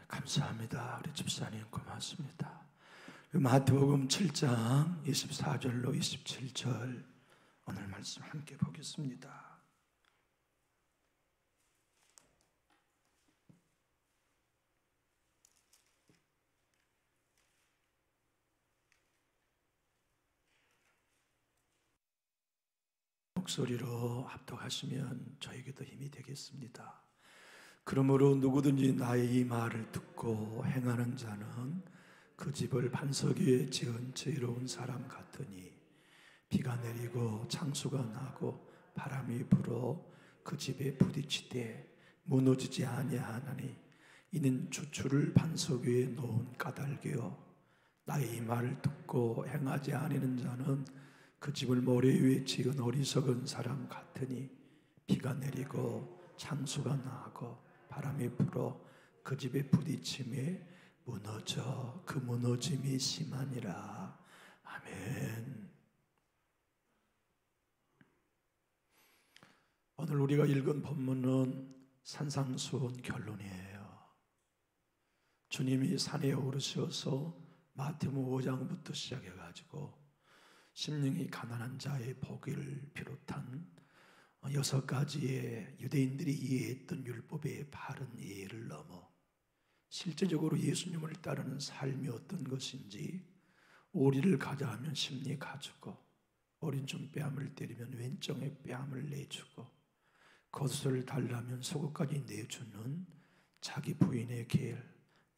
감사합니다. 우리 집사님 고맙습니다. 마태복음 7장 24절로 27절 오늘 말씀 함께 보겠습니다. 목소리로 합독하시면 저에게도 힘이 되겠습니다. 그러므로 누구든지 나의 이 말을 듣고 행하는 자는 그 집을 반석 위에 지은 지혜로운 사람 같으니 비가 내리고 창수가 나고 바람이 불어 그 집에 부딪히되 무너지지 아니하나니 이는 주추를 반석 위에 놓은 까닭이요 나의 이 말을 듣고 행하지 아니는 자는 그 집을 모래 위에 지은 어리석은 사람 같으니 비가 내리고 창수가 나고 바람이 불어 그 집에 부딪힘에 무너져 그 무너짐이 심하니라. 아멘. 오늘 우리가 읽은 본문은 산상수훈 결론이에요. 주님이 산에 오르셔서 마태복음 5장부터 시작해가지고 심령이 가난한 자의 복을 비롯한 6가지의 유대인들이 이해했던 율법의 바른 이해를 넘어 실제적으로 예수님을 따르는 삶이 어떤 것인지, 오리를 가자 하면 심리 가주고 오른쪽 뺨을 때리면 왼쪽에 뺨을 내주고 겉을 달라면 속옷까지 내주는 자기 부인의 길,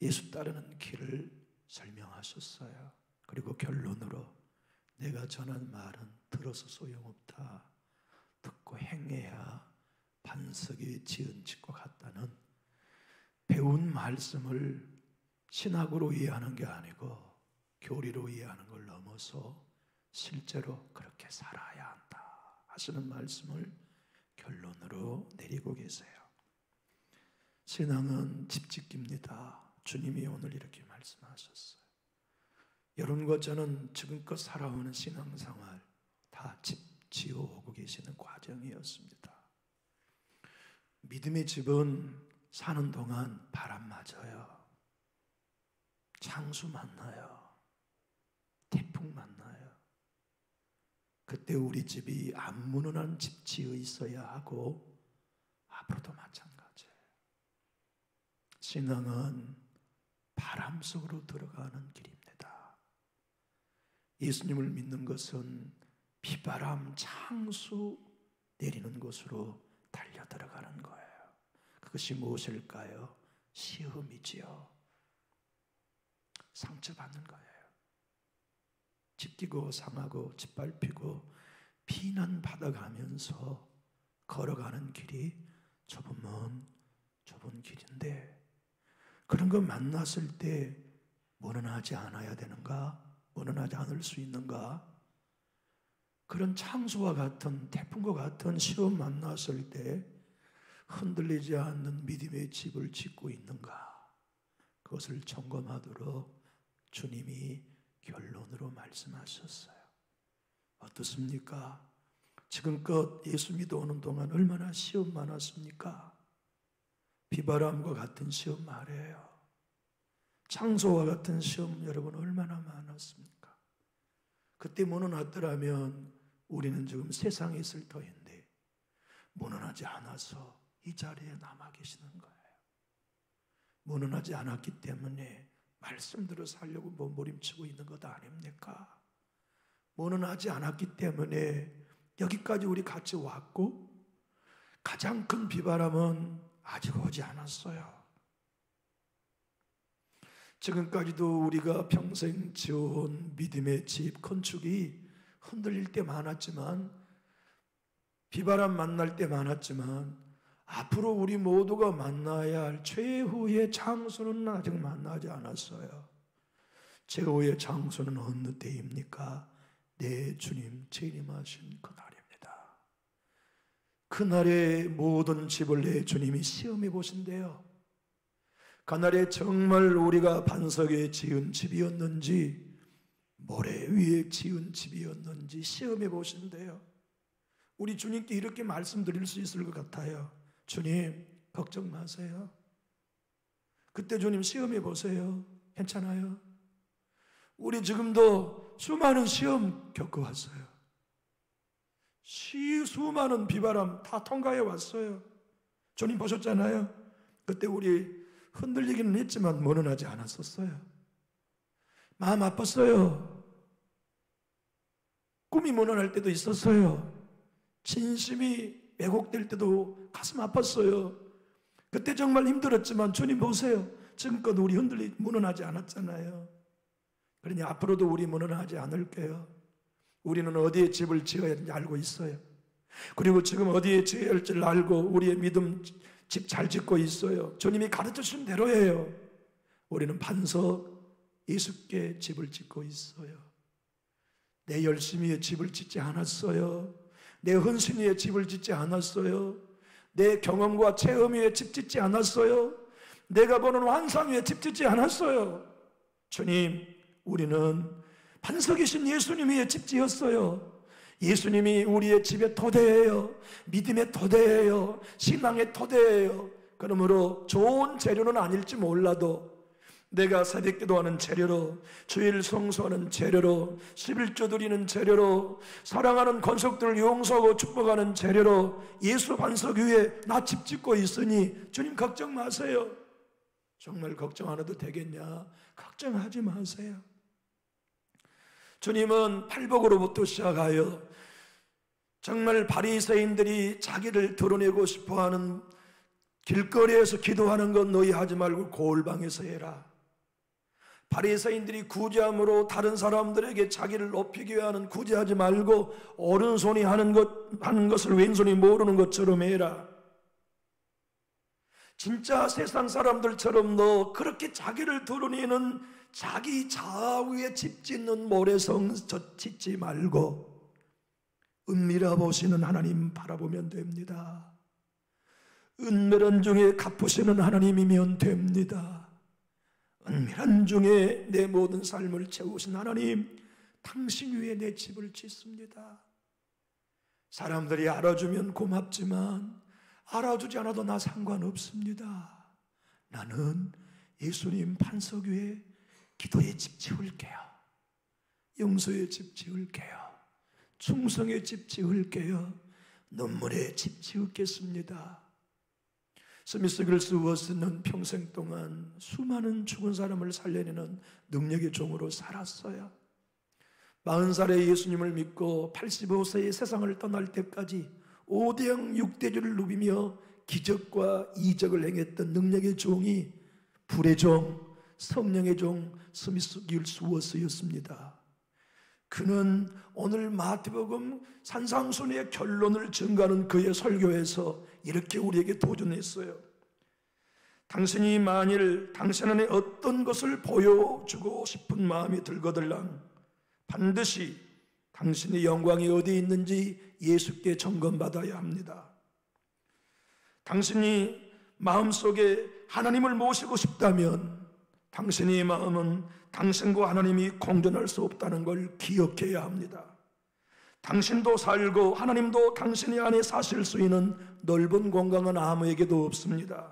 예수 따르는 길을 설명하셨어요. 그리고 결론으로 내가 전한 말은 들어서 소용없다. 듣고 행해야 반석에 지은 집과 같다는 배운 말씀을 신학으로 이해하는 게 아니고 교리로 이해하는 걸 넘어서 실제로 그렇게 살아야 한다 하시는 말씀을 결론으로 내리고 계세요. 신앙은 집짓기입니다. 주님이 오늘 이렇게 말씀하셨어요. 여러분과 저는 지금껏 살아오는 신앙생활 다 지어오고 계시는 과정이었습니다. 믿음의 집은 사는 동안 바람 맞아요. 창수 만나요. 태풍 만나요. 그때 우리 집이 안 무너난 집 지어 있어야 하고 앞으로도 마찬가지예요. 신앙은 바람 속으로 들어가는 길입니다. 예수님을 믿는 것은 비바람, 창수 내리는 곳으로 달려 들어가는 거예요. 그것이 무엇일까요? 시험이지요. 상처받는 거예요. 찢기고 상하고 짓밟히고 비난받아가면서 걸어가는 길이 좁은 길인데, 그런 거 만났을 때 무난하지 않아야 되는가? 무난하지 않을 수 있는가? 그런 창수와 같은 태풍과 같은 시험 만났을 때 흔들리지 않는 믿음의 집을 짓고 있는가? 그것을 점검하도록 주님이 결론으로 말씀하셨어요. 어떻습니까? 지금껏 예수 믿어오는 동안 얼마나 시험 많았습니까? 비바람과 같은 시험 말이에요. 창조와 같은 시험 여러분 얼마나 많았습니까? 그때 무너났더라면 우리는 지금 세상에 있을 터인데 무너나지 않아서 이 자리에 남아 계시는 거예요. 무너나지 않았기 때문에 말씀대로 살려고 몸부림치고 있는 것 아닙니까? 무너나지 않았기 때문에 여기까지 우리 같이 왔고 가장 큰 비바람은 아직 오지 않았어요. 지금까지도 우리가 평생 지어온 믿음의 집 건축이 흔들릴 때 많았지만, 비바람 만날 때 많았지만, 앞으로 우리 모두가 만나야 할 최후의 장소는 아직 만나지 않았어요. 최후의 장소는 어느 때입니까? 내 주님 재림하신 그날입니다. 그날의 모든 집을 내 주님이 시험해 보신대요. 그날에 정말 우리가 반석에 지은 집이었는지 모래 위에 지은 집이었는지 시험해 보신대요. 우리 주님께 이렇게 말씀드릴 수 있을 것 같아요. 주님, 걱정 마세요. 그때 주님 시험해 보세요. 괜찮아요? 우리 지금도 수많은 시험 겪어왔어요. 수많은 비바람 다 통과해 왔어요. 주님 보셨잖아요. 그때 우리 흔들리기는 했지만 무너나지 않았었어요. 마음 아팠어요. 꿈이 무너날 때도 있었어요. 진심이 왜곡될 때도 가슴 아팠어요. 그때 정말 힘들었지만 주님 보세요. 지금껏 우리 무너나지 않았잖아요. 그러니 앞으로도 우리 무너나지 않을게요. 우리는 어디에 집을 지어야 하는지 알고 있어요. 그리고 지금 어디에 지어야 할지를 알고 우리의 믿음 집 잘 짓고 있어요. 주님이 가르쳐 주신 대로예요. 우리는 반석 예수께 집을 짓고 있어요. 내 열심히에 집을 짓지 않았어요. 내 헌신 위에 집을 짓지 않았어요. 내 경험과 체험 위에 집 짓지 않았어요. 내가 보는 환상 위에 집 짓지 않았어요. 주님, 우리는 반석이신 예수님 위에 집 지었어요. 예수님이 우리의 집의 토대예요. 믿음의 토대예요. 신앙의 토대예요. 그러므로 좋은 재료는 아닐지 몰라도 내가 새벽 기도하는 재료로, 주일 성수하는 재료로, 11조 드리는 재료로, 사랑하는 권속들을 용서하고 축복하는 재료로 예수 반석 위에 나 집 짓고 있으니 주님 걱정 마세요. 정말 걱정 안 해도 되겠냐? 걱정하지 마세요. 주님은 팔복으로부터 시작하여 정말 바리새인들이 자기를 드러내고 싶어하는 길거리에서 기도하는 건 너희 하지 말고 거울방에서 해라. 바리새인들이 구제함으로 다른 사람들에게 자기를 높이기 위하는 구제하지 말고 오른손이 하는 것을 왼손이 모르는 것처럼 해라. 진짜 세상 사람들처럼 너 그렇게 자기를 드러내는 자기 자아 위에 집 짓는 모래성 짓지 말고 은밀하 보시는 하나님 바라보면 됩니다. 은밀한 중에 갚으시는 하나님이면 됩니다. 은밀한 중에 내 모든 삶을 채우신 하나님, 당신 위에 내 집을 짓습니다. 사람들이 알아주면 고맙지만 알아주지 않아도 나 상관없습니다. 나는 예수님 반석 위에 기도의 집 지을게요. 용서의 집 지을게요. 충성의 집 지을게요. 눈물의 집 지을겠습니다. 스미스 글스 워스는 평생 동안 수많은 죽은 사람을 살려내는 능력의 종으로 살았어요. 40살에 예수님을 믿고 85세에 세상을 떠날 때까지 5대양 6대주를 누비며 기적과 이적을 행했던 능력의 종이 불의 종, 성령의 종 스미스 글스 워스였습니다. 그는 오늘 마태복음 산상순의 결론을 증거하는 그의 설교에서 이렇게 우리에게 도전했어요. 당신이 만일 당신 안에 어떤 것을 보여주고 싶은 마음이 들거들랑 반드시 당신의 영광이 어디에 있는지 예수께 점검받아야 합니다. 당신이 마음속에 하나님을 모시고 싶다면 당신의 마음은 당신과 하나님이 공존할 수 없다는 걸 기억해야 합니다. 당신도 살고 하나님도 당신의 안에 사실 수 있는 넓은 공간은 아무에게도 없습니다.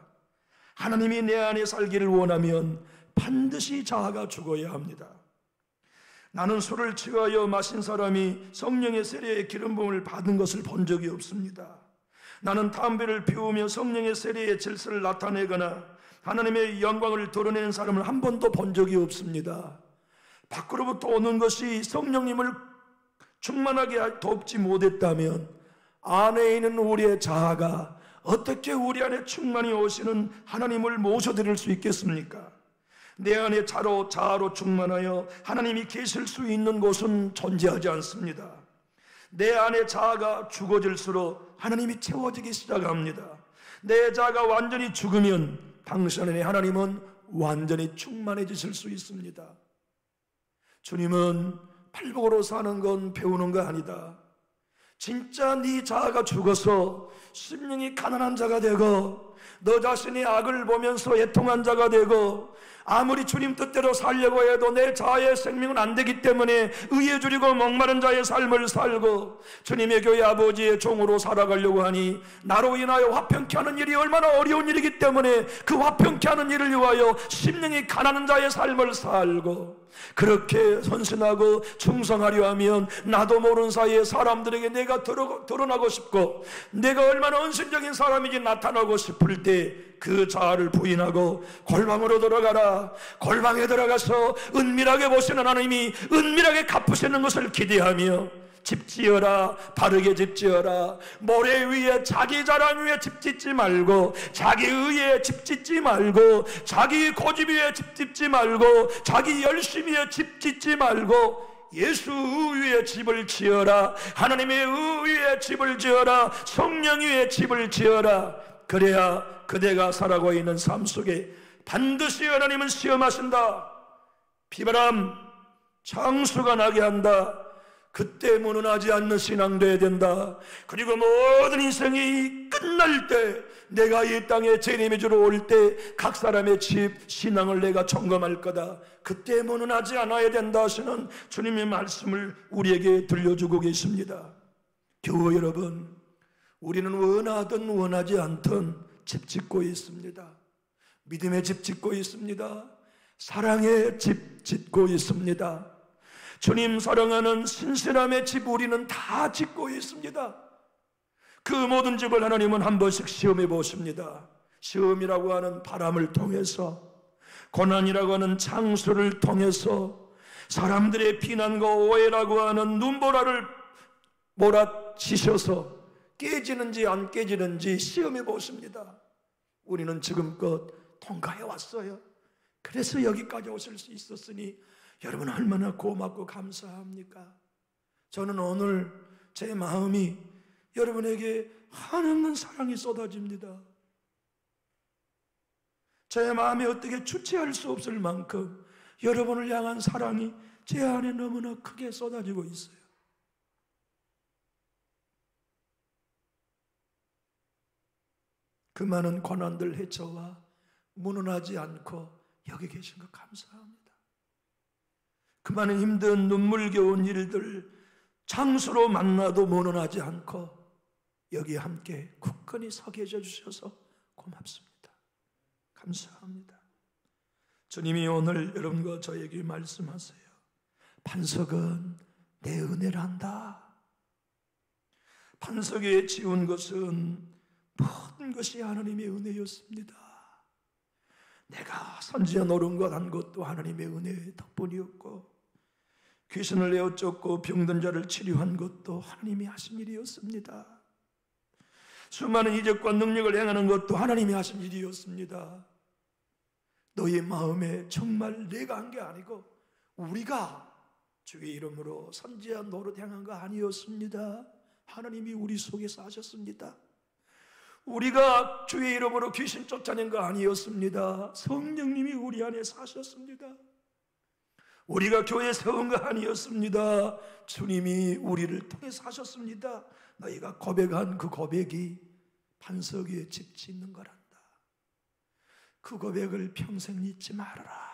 하나님이 내 안에 살기를 원하면 반드시 자아가 죽어야 합니다. 나는 술을 취하여 마신 사람이 성령의 세례의 기름 부음을 받은 것을 본 적이 없습니다. 나는 담배를 피우며 성령의 세례의 질서를 나타내거나 하나님의 영광을 드러내는 사람을 한 번도 본 적이 없습니다. 밖으로부터 오는 것이 성령님을 충만하게 돕지 못했다면 안에 있는 우리의 자아가 어떻게 우리 안에 충만히 오시는 하나님을 모셔드릴 수 있겠습니까? 내 안에 자아로 충만하여 하나님이 계실 수 있는 곳은 존재하지 않습니다. 내 안에 자아가 죽어질수록 하나님이 채워지기 시작합니다. 내 자아가 완전히 죽으면 당신 안에 하나님은 완전히 충만해지실 수 있습니다. 주님은 팔복으로 사는 건 배우는 거 아니다. 진짜 네 자아가 죽어서 심령이 가난한 자가 되고 너 자신이 악을 보면서 애통한 자가 되고 아무리 주님 뜻대로 살려고 해도 내 자아의 생명은 안 되기 때문에 의에 줄이고 목마른 자의 삶을 살고 주님의 교회 아버지의 종으로 살아가려고 하니 나로 인하여 화평케 하는 일이 얼마나 어려운 일이기 때문에 그 화평케 하는 일을 위하여 심령이 가난한 자의 삶을 살고 그렇게 헌신하고 충성하려 하면 나도 모르는 사이에 사람들에게 내가 드러나고 싶고 내가 얼마나 헌신적인 사람인지 나타나고 싶을 때 그 자아를 부인하고 골방으로 들어가라. 골방에 들어가서 은밀하게 보시는 하나님이 은밀하게 갚으시는 것을 기대하며 집 지어라. 바르게 집 지어라. 모래 위에 자기 자랑 위에 집 짓지 말고 자기 의에 집 짓지 말고 자기 고집 위에 집 짓지 말고 자기 열심 위에 집 짓지 말고 예수 위에 집을 지어라. 하나님의 위에 집을 지어라. 성령 위에 집을 지어라. 그래야 그대가 살아가고 있는 삶 속에 반드시 하나님은 시험하신다. 비바람 장수가 나게 한다. 그때 무너나지 않는 신앙 되어야 된다. 그리고 모든 인생이 끝날 때 내가 이 땅에 재림의 주로 올 때 각 사람의 집 신앙을 내가 점검할 거다. 그때 무너나지 않아야 된다 하시는 주님의 말씀을 우리에게 들려주고 계십니다. 교우 여러분, 우리는 원하든 원하지 않든 집 짓고 있습니다. 믿음의 집 짓고 있습니다. 사랑의 집 짓고 있습니다. 주님 사랑하는 신실함의 집 우리는 다 짓고 있습니다. 그 모든 집을 하나님은 한 번씩 시험해 보십니다. 시험이라고 하는 바람을 통해서, 고난이라고 하는 창수를 통해서, 사람들의 비난과 오해라고 하는 눈보라를 몰아치셔서 깨지는지 안 깨지는지 시험해 보십니다. 우리는 지금껏 통과해 왔어요. 그래서 여기까지 오실 수 있었으니 여러분 얼마나 고맙고 감사합니까? 저는 오늘 제 마음이 여러분에게 한없는 사랑이 쏟아집니다. 제 마음에 어떻게 주체할 수 없을 만큼 여러분을 향한 사랑이 제 안에 너무나 크게 쏟아지고 있어요. 그 많은 고난들 헤쳐와 무너나지 않고 여기 계신 것 감사합니다. 그 많은 힘든 눈물겨운 일들 장수로 만나도 무너나지 않고 여기 함께 굳건히 서 계셔 주셔서 고맙습니다. 감사합니다. 주님이 오늘 여러분과 저에게 말씀하세요. 반석은 내 은혜란다. 반석에 지은 것은 모든 것이 하나님의 은혜였습니다. 내가 선지자 노른 것 한 것도 하나님의 은혜 덕분이었고 귀신을 내어 쫓고 병든 자를 치료한 것도 하나님이 하신 일이었습니다. 수많은 이적과 능력을 행하는 것도 하나님이 하신 일이었습니다. 너희 마음에 정말 내가 한 게 아니고 우리가 주의 이름으로 선지자 노릇 행한 거 아니었습니다. 하나님이 우리 속에서 하셨습니다. 우리가 주의 이름으로 귀신 쫓아낸 거 아니었습니다. 성령님이 우리 안에 사셨습니다. 우리가 교회 세운 거 아니었습니다. 주님이 우리를 통해서 하셨습니다. 너희가 고백한 그 고백이 반석 위에 집 짓는 거란다. 그 고백을 평생 잊지 말아라.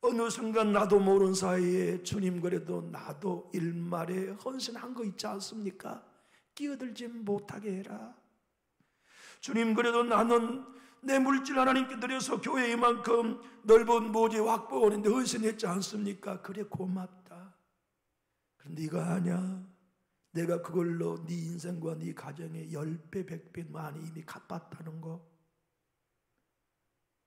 어느 순간 나도 모르는 사이에 주님 그래도 나도 일말에 헌신한 거 있지 않습니까? 끼어들지 못하게 해라. 주님 그래도 나는 내 물질 하나님께 드려서 교회 이만큼 넓은 모지 확보하는데 헌신했지 않습니까? 그래 고맙다. 그런데 이거 아냐? 내가 그걸로 네 인생과 네 가정에 10배 100배 많이 이미 갚았다는 거.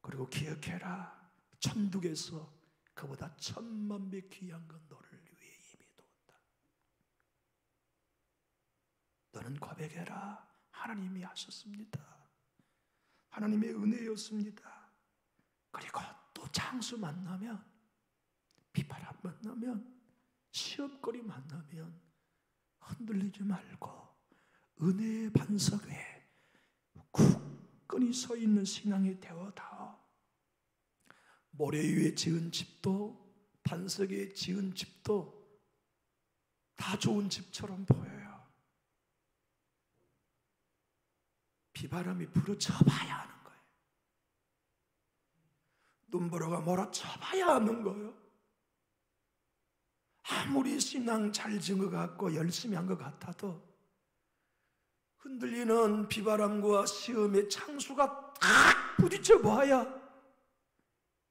그리고 기억해라. 천국에서 그보다 1000만 배 귀한 건 너를 위해 이미 두었다. 너는 고백해라. 하나님이 하셨습니다. 하나님의 은혜였습니다. 그리고 또 장수 만나면, 비바람 만나면, 시험거리 만나면 흔들리지 말고 은혜의 반석 위에 굳건히 서 있는 신앙이 되어다오. 모래 위에 지은 집도 반석에 지은 집도 다 좋은 집처럼 보여요. 비바람이 부르쳐 봐야 하는 거예요. 눈보라가 몰아쳐봐야 하는 거예요. 아무리 신앙 잘 지은 것 같고 열심히 한 것 같아도 흔들리는 비바람과 시험의 창수가 탁 부딪혀 봐야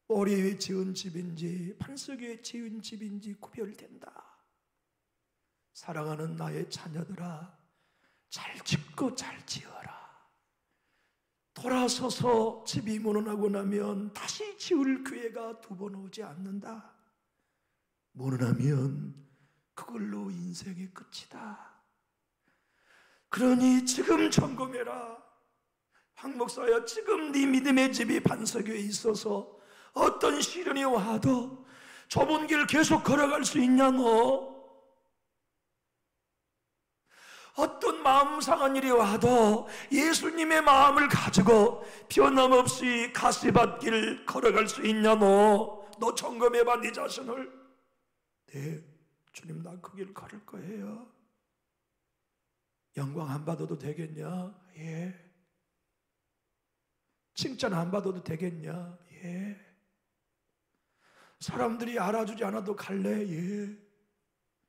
모래 위에 지은 집인지 반석 위에 지은 집인지 구별된다. 사랑하는 나의 자녀들아, 잘 짓고 잘 지어라. 돌아서서 집이 무너나고 나면 다시 지을 기회가 두 번 오지 않는다. 무너나면 그걸로 인생의 끝이다. 그러니 지금 점검해라. 황 목사야, 지금 네 믿음의 집이 반석 위에 있어서 어떤 시련이 와도 좁은 길 계속 걸어갈 수 있냐 너? 어떤 마음 상한 일이 와도 예수님의 마음을 가지고 변함없이 가시밭길 걸어갈 수 있냐 너? 너 점검해봐 네 자신을. 네, 주님 나 그 길 걸을 거예요. 영광 안 받아도 되겠냐? 예. 칭찬 안 받아도 되겠냐? 예. 사람들이 알아주지 않아도 갈래? 예.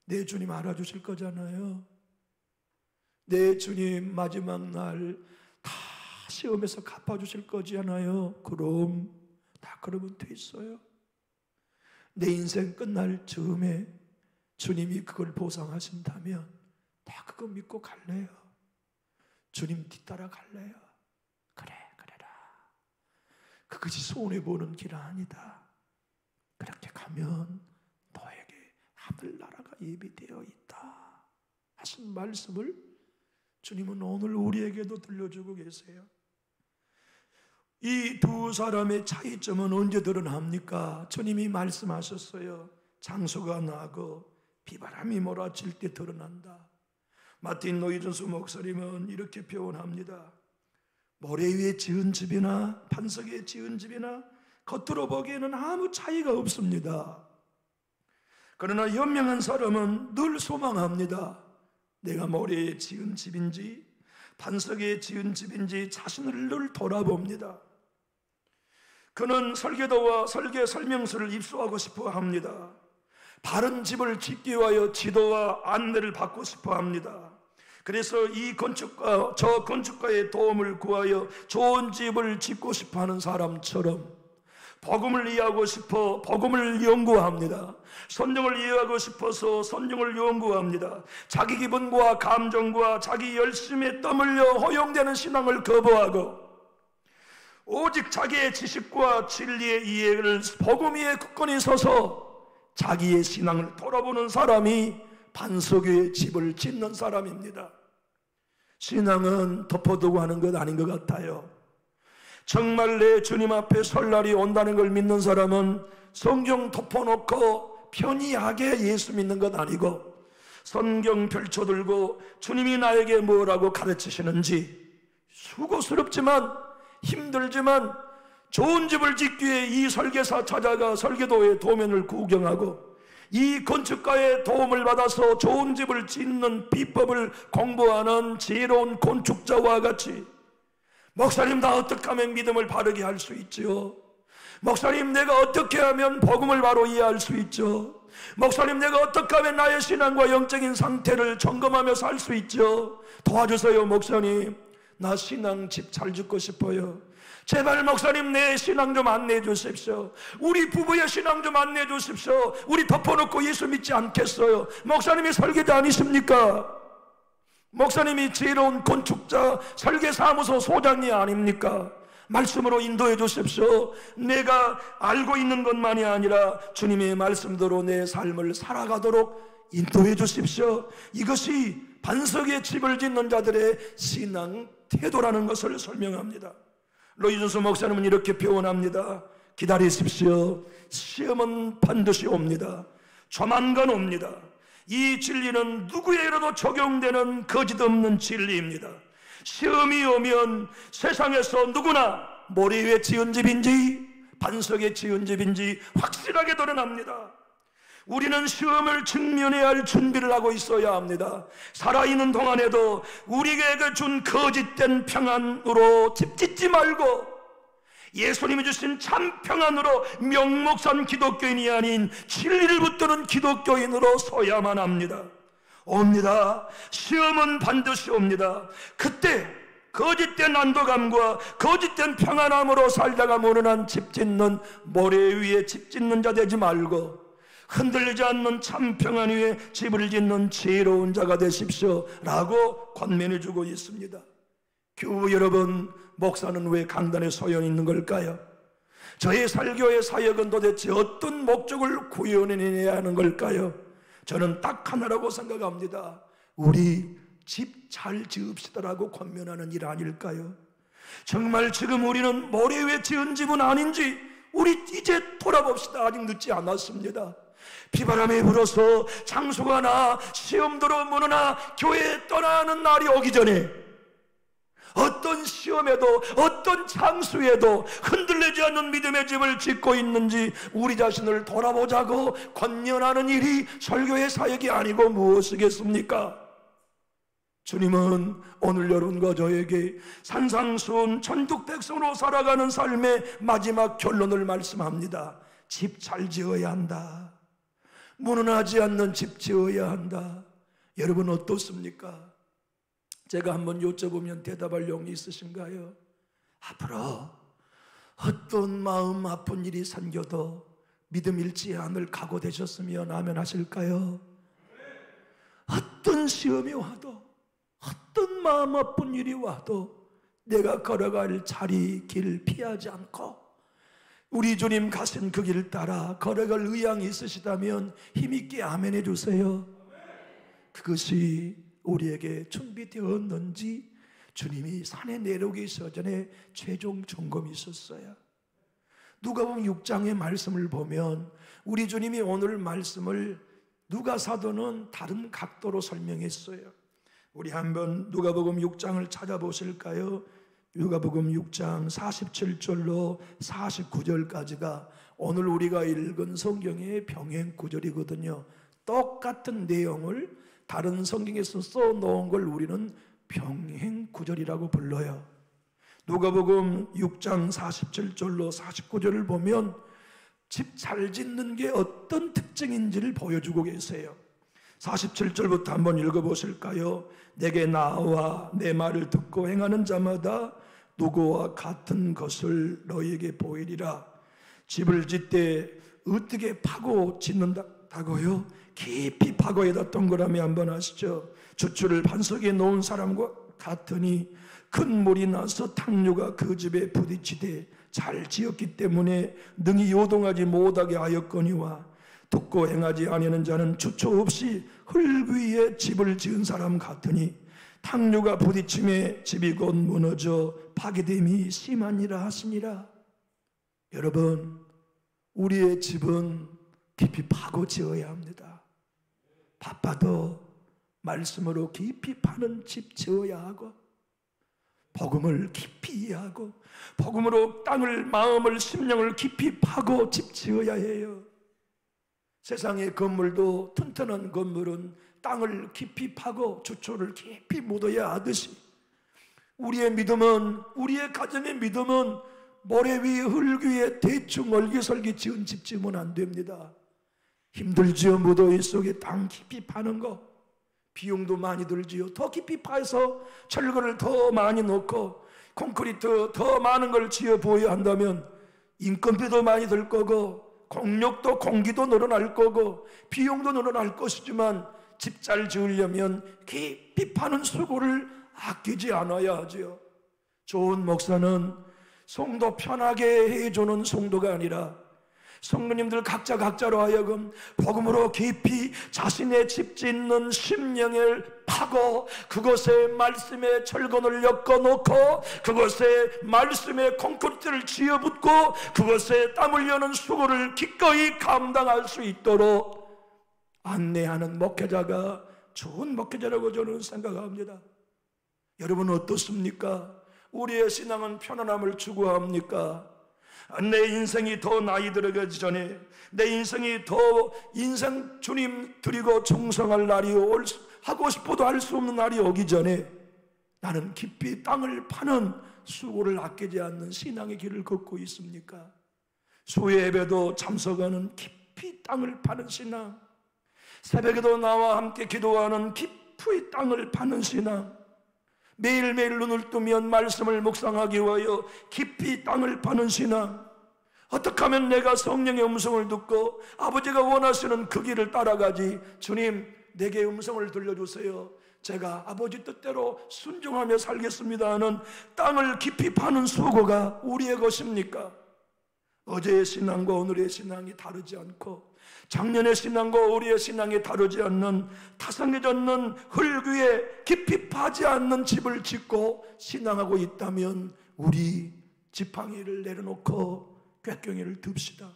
내 주님 알아주실 거잖아요. 내 주님 마지막 날 다 시험에서 갚아주실 거잖아요. 그럼 다 그러면 돼 있어요. 내 인생 끝날 즈음에 주님이 그걸 보상하신다면 다 그거 믿고 갈래요. 주님 뒤따라 갈래요. 그래라. 그것이 손해보는 길 아니다. 그렇게 가면 너에게 하늘나라가 예비되어 있다 하신 말씀을 주님은 오늘 우리에게도 들려주고 계세요. 이 두 사람의 차이점은 언제 드러납니까? 주님이 말씀하셨어요. 장소가 나고 비바람이 몰아칠 때 드러난다. 마틴 노이전스 목사님은 이렇게 표현합니다. 모래 위에 지은 집이나 반석 위에 지은 집이나 겉으로 보기에는 아무 차이가 없습니다. 그러나 현명한 사람은 늘 소망합니다. 내가 모래 위에 지은 집인지 반석 위에 지은 집인지 자신을 늘 돌아봅니다. 그는 설계도와 설계 설명서를 입수하고 싶어 합니다. 바른 집을 짓기 위하여 지도와 안내를 받고 싶어 합니다. 그래서 이 건축가 저 건축가의 도움을 구하여 좋은 집을 짓고 싶어 하는 사람처럼 복음을 이해하고 싶어 복음을 연구합니다. 성경을 이해하고 싶어서 성경을 연구합니다. 자기 기분과 감정과 자기 열심에 땀 흘려 허용되는 신앙을 거부하고 오직 자기의 지식과 진리의 이해를 복음 위에 굳건히 서서 자기의 신앙을 돌아보는 사람이 반석 위에 집을 짓는 사람입니다. 신앙은 덮어두고 하는 것 아닌 것 같아요. 정말 내 주님 앞에 설 날이 온다는 걸 믿는 사람은 성경 덮어놓고 편이하게 예수 믿는 것 아니고 성경 펼쳐들고 주님이 나에게 뭐라고 가르치시는지 수고스럽지만 힘들지만 좋은 집을 짓기 위해 이 설계사 찾아가 설계도의 도면을 구경하고 이 건축가의 도움을 받아서 좋은 집을 짓는 비법을 공부하는 지혜로운 건축자와 같이 목사님 나 어떻게 하면 믿음을 바르게 할 수 있죠? 목사님 내가 어떻게 하면 복음을 바로 이해할 수 있죠? 목사님 내가 어떻게 하면 나의 신앙과 영적인 상태를 점검하며 살 수 있죠? 도와주세요 목사님. 나 신앙 집 잘 짓고 싶어요. 제발 목사님 내 신앙 좀 안내해 주십시오. 우리 부부의 신앙 좀 안내해 주십시오. 우리 덮어놓고 예수 믿지 않겠어요. 목사님이 설계자 아니십니까? 목사님이 지혜로운 건축자 설계사무소 소장이 아닙니까? 말씀으로 인도해 주십시오. 내가 알고 있는 것만이 아니라 주님의 말씀대로 내 삶을 살아가도록 인도해 주십시오. 이것이 반석에 집을 짓는 자들의 신앙 태도라는 것을 설명합니다. 로이존스 목사님은 이렇게 표현합니다. 기다리십시오. 시험은 반드시 옵니다. 조만간 옵니다. 이 진리는 누구에게도 적용되는 거짓 없는 진리입니다. 시험이 오면 세상에서 누구나 모래 위에 지은 집인지 반석에 지은 집인지 확실하게 드러납니다. 우리는 시험을 직면해야 할 준비를 하고 있어야 합니다. 살아있는 동안에도 우리에게 준 거짓된 평안으로 집 짓지 말고 예수님이 주신 참 평안으로 명목산 기독교인이 아닌 진리를 붙드는 기독교인으로 서야만 합니다. 옵니다. 시험은 반드시 옵니다. 그때 거짓된 안도감과 거짓된 평안함으로 살다가 무능한 집 짓는, 모래 위에 집 짓는 자 되지 말고 흔들리지 않는 참 평안 위에 집을 짓는 지혜로운 자가 되십시오 라고 권면해 주고 있습니다. 교우 여러분, 목사는 왜 강단에 서 있는 걸까요? 저의 설교의 사역은 도대체 어떤 목적을 구현해내야 하는 걸까요? 저는 딱 하나라고 생각합니다. 우리 집 잘 지읍시다라고 권면하는 일 아닐까요? 정말 지금 우리는 모래 위에 지은 집은 아닌지 우리 이제 돌아봅시다. 아직 늦지 않았습니다. 비바람이 불어서 장수가 나 시험도로 무너나 교회에 떠나는 날이 오기 전에 어떤 시험에도 어떤 장수에도 흔들리지 않는 믿음의 집을 짓고 있는지 우리 자신을 돌아보자고 권면하는 일이 설교의 사역이 아니고 무엇이겠습니까? 주님은 오늘 여러분과 저에게 산상수훈 천국 백성으로 살아가는 삶의 마지막 결론을 말씀합니다. 집 잘 지어야 한다. 무너나지 않는 집 지어야 한다. 여러분 어떻습니까? 제가 한번 여쭤보면 대답할 용이 있으신가요? 앞으로 어떤 마음 아픈 일이 생겨도 믿음 잃지 않을 각오 되셨으면 아멘 하실까요? 어떤 시험이 와도 어떤 마음 아픈 일이 와도 내가 걸어갈 자리 길 피하지 않고 우리 주님 가신 그 길 따라 걸어갈 의향이 있으시다면 힘있게 아멘 해주세요. 그것이 우리에게 준비되었는지 주님이 산에 내려오기 전에 최종 점검이 있었어요. 누가복음 6장의 말씀을 보면 우리 주님이 오늘 말씀을 누가사도는 다른 각도로 설명했어요. 우리 한번 누가복음 6장을 찾아보실까요? 누가복음 6장 47절로 49절까지가 오늘 우리가 읽은 성경의 병행 구절이거든요. 똑같은 내용을 다른 성경에서 써놓은 걸 우리는 병행 구절이라고 불러요. 누가복음 6장 47절로 49절을 보면 집 잘 짓는 게 어떤 특징인지를 보여주고 계세요. 47절부터 한번 읽어보실까요? 내게 나와 내 말을 듣고 행하는 자마다 누구와 같은 것을 너희에게 보이리라. 집을 짓되 어떻게 파고 짓는다고요? 깊이 파고에다 동그라미 한번 하시죠. 주추를 반석에 놓은 사람과 같으니 큰 물이 나서 탕류가 그 집에 부딪히되 잘 지었기 때문에 능히 요동하지 못하게 하였거니와 듣고 행하지 아니하는 자는 주초 없이 흙 위에 집을 지은 사람 같으니 탕류가 부딪힘에 집이 곧 무너져 파괴됨이 심하니라 하시니라. 여러분, 우리의 집은 깊이 파고 지어야 합니다. 바빠도 말씀으로 깊이 파는 집 지어야 하고 복음을 깊이 이해하고 복음으로 땅을, 마음을, 심령을 깊이 파고 집 지어야 해요. 세상의 건물도 튼튼한 건물은 땅을 깊이 파고 주초를 깊이 묻어야 하듯이 우리의 믿음은, 우리의 가정의 믿음은 모래 위에 흙 위에 대충 얼기설기 지은 집 지으면 안 됩니다. 힘들지요. 무더위 속에 땅 깊이 파는 거 비용도 많이 들지요. 더 깊이 파서 철거를 더 많이 넣고 콘크리트 더 많은 걸 지어 보여야 한다면 인건비도 많이 들 거고 공력도 공기도 늘어날 거고 비용도 늘어날 것이지만 집 잘 지으려면 깊이 파는 수고를 아끼지 않아야 하지요. 좋은 목사는 성도 편하게 해주는 성도가 아니라 성도님들 각자로 하여금 복음으로 깊이 자신의 집 짓는 심령을 파고 그곳에 말씀의 철근을 엮어놓고 그곳에 말씀의 콘크리트를 지어붓고 그곳에 땀 흘려는 수고를 기꺼이 감당할 수 있도록 안내하는 목회자가 좋은 목회자라고 저는 생각합니다. 여러분 어떻습니까? 우리의 신앙은 편안함을 추구합니까? 내 인생이 더 나이 들어가기 전에 내 인생이 더 인생 주님 드리고 충성할 날이 하고 싶어도 할 수 없는 날이 오기 전에 나는 깊이 땅을 파는 수고를 아끼지 않는 신앙의 길을 걷고 있습니까? 수요 예배도 참석하는 깊이 땅을 파는 신앙, 새벽에도 나와 함께 기도하는 깊이 땅을 파는 신앙, 매일매일 눈을 뜨면 말씀을 묵상하기 위하여 깊이 땅을 파는 신앙, 어떻게 하면 내가 성령의 음성을 듣고 아버지가 원하시는 그 길을 따라가지? 주님, 내게 음성을 들려주세요. 제가 아버지 뜻대로 순종하며 살겠습니다 하는 땅을 깊이 파는 수고가 우리의 것입니까? 어제의 신앙과 오늘의 신앙이 다르지 않고 작년의 신앙과 올해의 신앙이 다르지 않는 타성해졌는 흙 위에 깊이 파지 않는 집을 짓고 신앙하고 있다면 우리 지팡이를 내려놓고 꾀경이를 듭시다.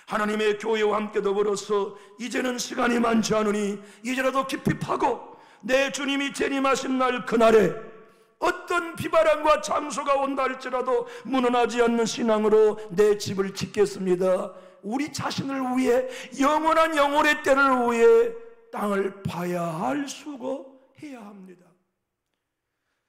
하나님의 교회와 함께 더불어서 이제는 시간이 많지 않으니 이제라도 깊이 파고 내 주님이 재림하신 날 그날에 어떤 비바람과 장소가 온다 할지라도 무너나지 않는 신앙으로 내 집을 짓겠습니다. 우리 자신을 위해 영원한 영혼의 때를 위해 땅을 파야 할 수고해야 합니다.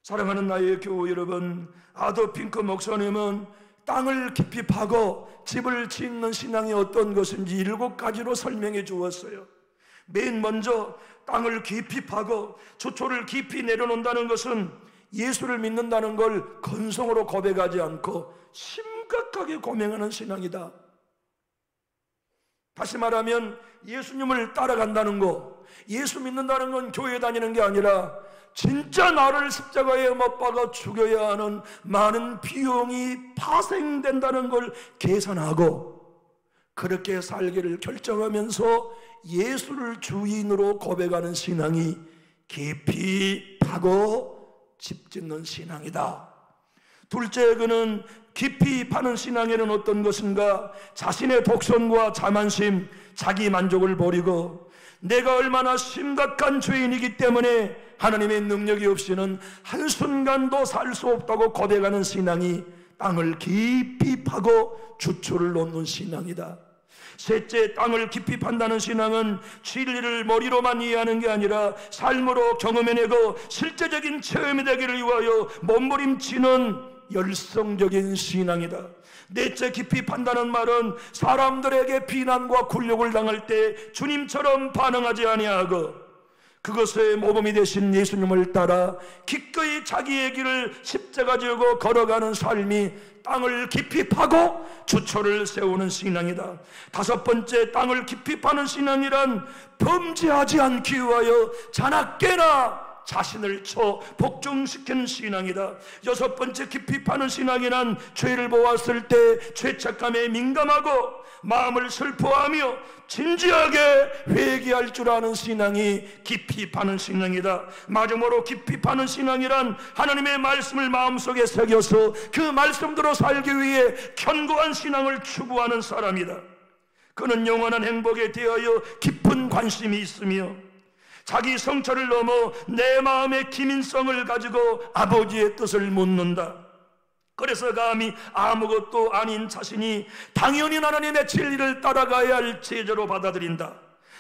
사랑하는 나의 교우 여러분, 아더 핑크 목사님은 땅을 깊이 파고 집을 짓는 신앙이 어떤 것인지 7가지로 설명해 주었어요. 맨 먼저 땅을 깊이 파고 초초를 깊이 내려놓는다는 것은 예수를 믿는다는 걸 건성으로 고백하지 않고 심각하게 고백하는 신앙이다. 다시 말하면 예수님을 따라간다는 거, 예수 믿는다는 건 교회 다니는 게 아니라 진짜 나를 십자가에 못 박아 죽여야 하는 많은 비용이 파생된다는 걸 계산하고 그렇게 살기를 결정하면서 예수를 주인으로 고백하는 신앙이 깊이 파고 집 짓는 신앙이다. 둘째, 그는 깊이 파는 신앙에는 어떤 것인가? 자신의 독선과 자만심, 자기 만족을 버리고 내가 얼마나 심각한 죄인이기 때문에 하나님의 능력이 없이는 한순간도 살 수 없다고 고백하는 신앙이 땅을 깊이 파고 주초를 놓는 신앙이다. 셋째, 땅을 깊이 판다는 신앙은 진리를 머리로만 이해하는 게 아니라 삶으로 경험해내고 실제적인 체험이 되기를 위하여 몸부림치는 열성적인 신앙이다. 넷째, 깊이 판다는 말은 사람들에게 비난과 굴욕을 당할 때 주님처럼 반응하지 아니하고 그것의 모범이 되신 예수님을 따라 기꺼이 자기의 길을 십자가 지고 걸어가는 삶이 땅을 깊이 파고 주초를 세우는 신앙이다. 다섯 번째, 땅을 깊이 파는 신앙이란 범죄하지 않기 위하여 자나깨나 자신을 쳐 복종시키는 신앙이다. 여섯 번째, 깊이 파는 신앙이란 죄를 보았을 때 죄책감에 민감하고 마음을 슬퍼하며 진지하게 회개할 줄 아는 신앙이 깊이 파는 신앙이다. 마지막으로 깊이 파는 신앙이란 하나님의 말씀을 마음속에 새겨서 그 말씀대로 살기 위해 견고한 신앙을 추구하는 사람이다. 그는 영원한 행복에 대하여 깊은 관심이 있으며 자기 성찰을 넘어 내 마음의 기민성을 가지고 아버지의 뜻을 묻는다. 그래서 감히 아무것도 아닌 자신이 당연히 하나님의 진리를 따라가야 할 제자로 받아들인다.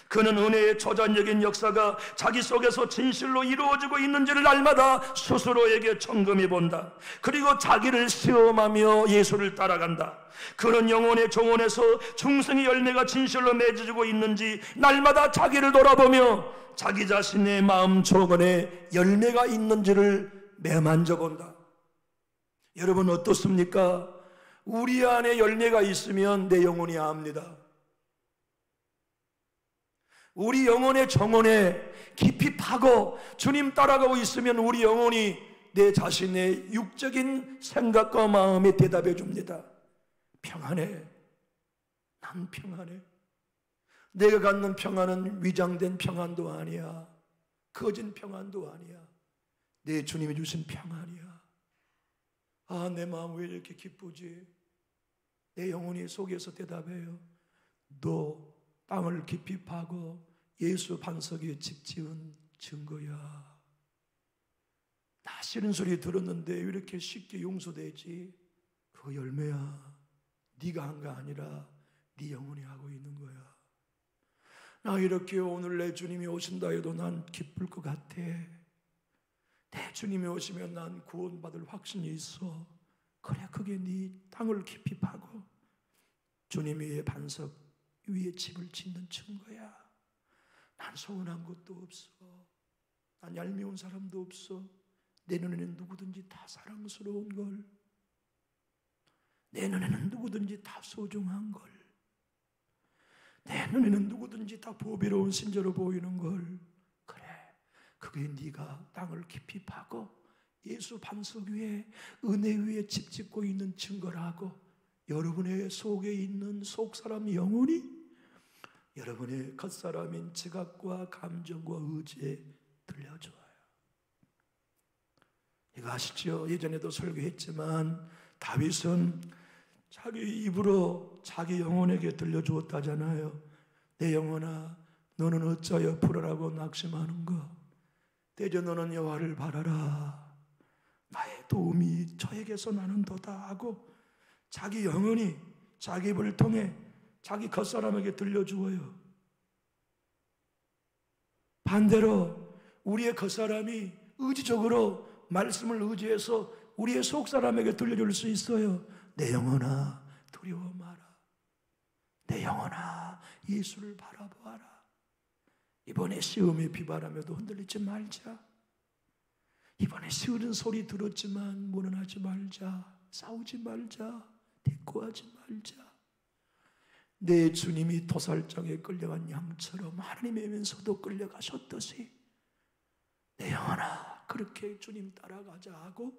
그는 은혜의 초자연적인 역사가 자기 속에서 진실로 이루어지고 있는지를 날마다 스스로에게 점검해 본다. 그리고 자기를 시험하며 예수를 따라간다. 그는 영혼의 정원에서 중생의 열매가 진실로 맺어지고 있는지 날마다 자기를 돌아보며 자기 자신의 마음 정원에 열매가 있는지를 매만져 본다. 여러분 어떻습니까? 우리 안에 열매가 있으면 내 영혼이 압니다. 우리 영혼의 정원에 깊이 파고 주님 따라가고 있으면 우리 영혼이 내 자신의 육적인 생각과 마음에 대답해 줍니다. 평안해. 난 평안해. 내가 갖는 평안은 위장된 평안도 아니야. 거짓 평안도 아니야. 내 주님이 주신 평안이야. 아, 내 마음 왜 이렇게 기쁘지? 내 영혼이 속에서 대답해요. 너 땅을 깊이 파고 예수 반석에 집 지은 증거야. 나 싫은 소리 들었는데 왜 이렇게 쉽게 용서되지? 그 열매야. 네가 한 거 아니라 네 영혼이 하고 있는 거야. 나 이렇게 오늘 내 주님이 오신다 해도 난 기쁠 것 같아. 내 주님이 오시면 난 구원받을 확신이 있어. 그래, 그게 네 땅을 깊이 파고 주님 위에 반석 위에 집을 짓는 증거야. 난 서운한 것도 없어. 난 얄미운 사람도 없어. 내 눈에는 누구든지 다 사랑스러운 걸, 내 눈에는 누구든지 다 소중한 걸, 내 눈에는 누구든지 다 보배로운 신자로 보이는 걸. 그래, 그게 네가 땅을 깊이 파고 예수 반석 위에 은혜 위에 집 짓고 있는 증거라고 여러분의 속에 있는 속사람 영혼이 여러분의 겉사람인 지각과 감정과 의지에 들려줘요. 이거 아시죠? 예전에도 설교했지만 다윗은 자기 입으로 자기 영혼에게 들려주었다잖아요. 내 영혼아, 너는 어찌하여 불안하고 낙심하는가? 대저 너는 여호와를 바라라. 나의 도움이 저에게서 나는도다 하고 자기 영혼이 자기 입을 통해 자기 겉사람에게 들려주어요. 반대로 우리의 겉사람이 의지적으로 말씀을 의지해서 우리의 속사람에게 들려줄 수 있어요. 내 영혼아, 두려워 마라. 내 영혼아, 예수를 바라보아라. 이번에 시험에 비바람에도 흔들리지 말자. 이번에 시으른 소리 들었지만 무능하지 말자. 싸우지 말자. 대꾸하지 말자. 내 주님이 도살장에 끌려간 양처럼 하나님이면서도 끌려가셨듯이 내 영혼아, 그렇게 주님 따라가자 하고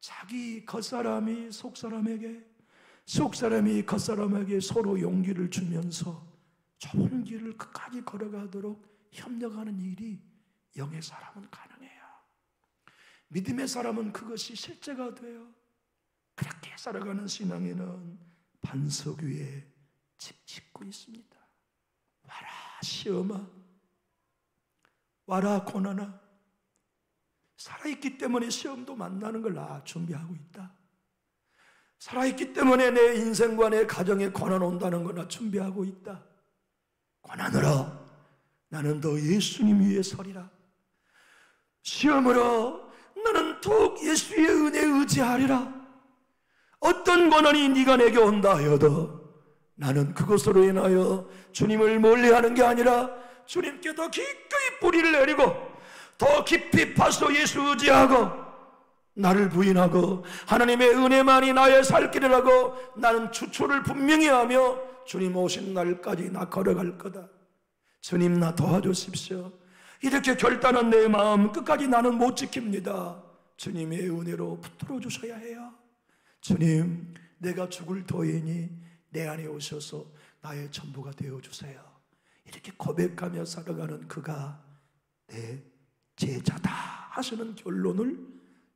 자기 겉사람이 속사람에게, 속사람이 겉사람에게 서로 용기를 주면서 좁은 길을 끝까지 걸어가도록 협력하는 일이 영의 사람은 가능해요. 믿음의 사람은 그것이 실제가 돼요. 그렇게 살아가는 신앙에는 반석 위에 집 짓고 있습니다. 와라 시험아, 와라 고난아. 살아있기 때문에 시험도 만나는 걸 나 준비하고 있다. 살아있기 때문에 내 인생과 내 가정에 고난 온다는 걸 나 준비하고 있다. 고난으로 나는 더 예수님 위에 서리라. 시험으로 나는 더욱 예수의 은혜에 의지하리라. 어떤 고난이 네가 내게 온다 하여도 나는 그것으로 인하여 주님을 멀리하는 게 아니라 주님께 더 기꺼이 뿌리를 내리고 더 깊이 파서 예수 의지하고 나를 부인하고 하나님의 은혜만이 나의 살 길이라고 나는 추초를 분명히 하며 주님 오신 날까지 나 걸어갈 거다. 주님 나 도와주십시오. 이렇게 결단한 내 마음 끝까지 나는 못 지킵니다. 주님의 은혜로 붙들어 주셔야 해요. 주님, 내가 죽을 터이니 내 안에 오셔서 나의 전부가 되어주세요. 이렇게 고백하며 살아가는 그가 내 제자다 하시는 결론을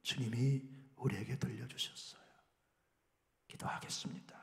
주님이 우리에게 들려주셨어요. 기도하겠습니다.